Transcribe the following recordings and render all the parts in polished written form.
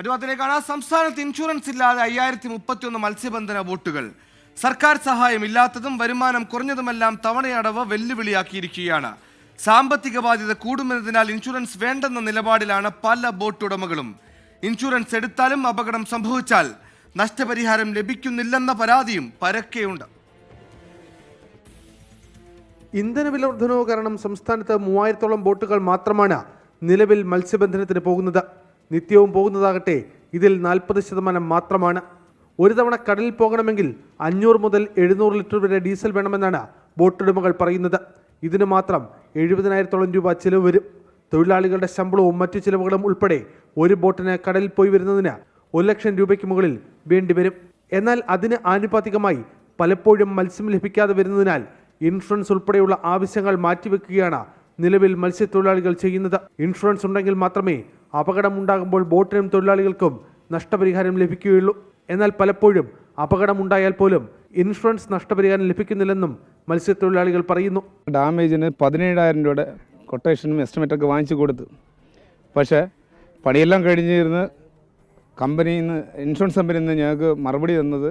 മറ്റു സംസ്ഥാനത്ത് ഇൻഷുറൻസ് ഇല്ലാതെ 5031 മത്സ്യബന്ധന ബോട്ടുകൾ. സർക്കാർ സഹായം ഇല്ലാത്തതും വരുമാനം കുറഞ്ഞതുമെല്ലാം തവണയടവ് വെല്ലുവിളിയാക്കിയിരിക്കുകയാണ്. സാമ്പത്തിക ബാധ്യത കൂടുമെന്നതിനാൽ ഇൻഷുറൻസ് വേണ്ടെന്ന നിലപാടിലാണ് പല ബോട്ട് ഉടമകളും. ഇൻഷുറൻസ് എടുത്താലും അപകടം സംഭവിച്ചാൽ നഷ്ടപരിഹാരം ലഭിക്കുന്നില്ലെന്ന പരാതിയും പരക്കെയുണ്ട്. ഇന്ധനവില വർധനവ് കാരണം സംസ്ഥാനത്ത് 3000-ഓളം ബോട്ടുകൾ മാത്രമാണ് നിലവിൽ മത്സ്യബന്ധനത്തിന് പോകുന്നത്. നിത്യവും പോകുന്നതാകട്ടെ ഇതിൽ 40% മാത്രമാണ്. ഒരു തവണ കടലിൽ പോകണമെങ്കിൽ 500 മുതൽ 700 ലിറ്റർ വരെ ഡീസൽ വേണമെന്നാണ് ബോട്ടുടമകൾ പറയുന്നത്. ഇതിന് മാത്രം 70,000-ഓളം രൂപ ചിലവ് വരും. തൊഴിലാളികളുടെ ശമ്പളവും മറ്റു ചിലവുകളും ഉൾപ്പെടെ ഒരു ബോട്ടിന് കടലിൽ പോയി വരുന്നതിന് 1 ലക്ഷം രൂപയ്ക്ക് മുകളിൽ വേണ്ടിവരും. എന്നാൽ അതിന് ആനുപാതികമായി പലപ്പോഴും മത്സ്യം ലഭിക്കാതെ വരുന്നതിനാൽ ഇൻഷുറൻസ് ഉൾപ്പെടെയുള്ള ആവശ്യങ്ങൾ മാറ്റിവെക്കുകയാണ് നിലവിൽ മത്സ്യത്തൊഴിലാളികൾ ചെയ്യുന്നത്. ഇൻഷുറൻസ് ഉണ്ടെങ്കിൽ മാത്രമേ അപകടം ഉണ്ടാകുമ്പോൾ ബോട്ടിനും തൊഴിലാളികൾക്കും നഷ്ടപരിഹാരം ലഭിക്കുകയുള്ളൂ. എന്നാൽ പലപ്പോഴും അപകടമുണ്ടായാൽ പോലും ഇൻഷുറൻസ് നഷ്ടപരിഹാരം ലഭിക്കുന്നില്ലെന്നും മത്സ്യത്തൊഴിലാളികൾ പറയുന്നു. ഡാമേജിന് 17,000 രൂപയുടെ കൊട്ടേഷനും എസ്റ്റിമേറ്റൊക്കെ വാങ്ങിച്ചു കൊടുത്തു. പക്ഷേ പണിയെല്ലാം കഴിഞ്ഞിരുന്ന് കമ്പനിയിൽ നിന്ന് ഇൻഷുറൻസ് കമ്പനിയിൽ നിന്ന് ഞങ്ങൾക്ക് മറുപടി തന്നത്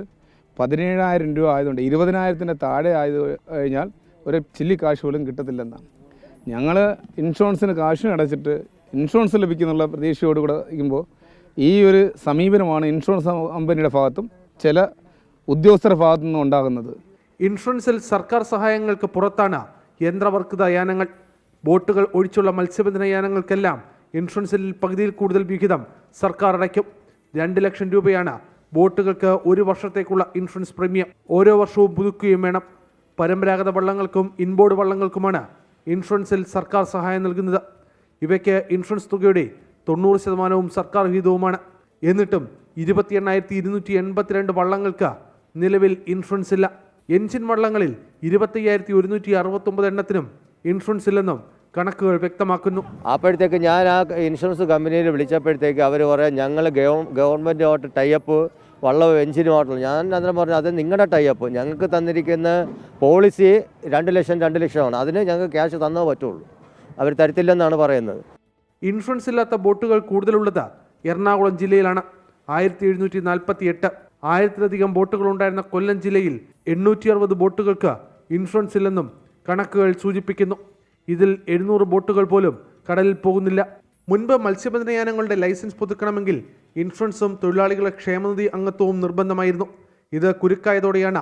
17,000 രൂപ ആയതുകൊണ്ട് 20,000-ൻ്റെ താഴെ ആയത് കഴിഞ്ഞാൽ ഒരു ചില്ലി കാശ് പോലും കിട്ടത്തില്ലെന്നാണ്. ഞങ്ങൾ ഇൻഷുറൻസിന് കാശും അടച്ചിട്ട് ഇൻഷുറൻസ് ലഭിക്കുന്നുള്ള പ്രതീക്ഷയോടുകൂടെ ഇരിക്കുമ്പോൾ ഈ ഒരു സമീപനമാണ് ഇൻഷുറൻസ് കമ്പനിയുടെ ഭാഗത്തും ചില ഉദ്യോഗസ്ഥരുടെ ഭാഗത്തു നിന്നും ഉണ്ടാകുന്നത്. ഇൻഷുറൻസിൽ സർക്കാർ സഹായങ്ങൾക്ക് പുറത്താണ് യന്ത്രവർക്കിത യാനങ്ങൾ. ബോട്ടുകൾ ഒഴിച്ചുള്ള മത്സ്യബന്ധന യാനങ്ങൾക്കെല്ലാം ഇൻഷുറൻസിൽ പകുതിയിൽ കൂടുതൽ വിഹിതം സർക്കാർ അടയ്ക്കും. 2 ലക്ഷം രൂപയാണ് ബോട്ടുകൾക്ക് ഒരു വർഷത്തേക്കുള്ള ഇൻഷുറൻസ് പ്രീമിയം. ഓരോ വർഷവും പുതുക്കുകയും വേണം. പരമ്പരാഗത വള്ളങ്ങൾക്കും ഇൻബോർഡ് വള്ളങ്ങൾക്കുമാണ് ഇൻഷുറൻസിൽ സർക്കാർ സഹായം നൽകുന്നത്. ഇവയ്ക്ക് ഇൻഷുറൻസ് തുകയുടെ 90% സർക്കാർ വിഹിതവുമാണ്. എന്നിട്ടും 28,282 വള്ളങ്ങൾക്ക് നിലവിൽ ഇൻഷുറൻസ് ഇല്ല. എൻജിൻ വള്ളങ്ങളിൽ 25,169 എണ്ണത്തിനും ഇൻഷുറൻസ് ഇല്ലെന്നും കണക്കുകൾ വ്യക്തമാക്കുന്നു. അപ്പോഴത്തേക്ക് ഞാൻ ആ ഇൻഷുറൻസ് കമ്പനിയിൽ വിളിച്ചപ്പോഴത്തേക്ക് അവർ പറയാം ഞങ്ങൾ ഗവൺമെൻറ്റുമായിട്ട് ടൈപ്പ് വള്ളവും എഞ്ചിനുമായിട്ടുള്ള. ഞാൻ അന്നേരം പറഞ്ഞു അത് നിങ്ങളുടെ ടൈപ്പ്, ഞങ്ങൾക്ക് തന്നിരിക്കുന്ന പോളിസി 2 ലക്ഷമാണ്, അതിന് ഞങ്ങൾക്ക് ക്യാഷ് തന്നേ പറ്റുള്ളൂ, അവർ തരത്തില്ലെന്നാണ് പറയുന്നത്. ഇൻഷുറൻസ് ഇല്ലാത്ത ബോട്ടുകൾ കൂടുതലുള്ളത് എറണാകുളം ജില്ലയിലാണ്. 1748. 1000-ലധികം ബോട്ടുകൾ ഉണ്ടായിരുന്ന കൊല്ലം ജില്ലയിൽ 860 ബോട്ടുകൾക്ക് ഇൻഷുറൻസ് ഇല്ലെന്നും കണക്കുകൾ സൂചിപ്പിക്കുന്നു. ഇതിൽ 700 ബോട്ടുകൾ പോലും കടലിൽ പോകുന്നില്ല. മുൻപ് മത്സ്യബന്ധന യാനങ്ങളുടെ ലൈസൻസ് പുതുക്കണമെങ്കിൽ ഇൻഷുറൻസും തൊഴിലാളികളുടെ ക്ഷേമനിധി അംഗത്വവും നിർബന്ധമായിരുന്നു. ഇത് കുരുക്കായതോടെയാണ്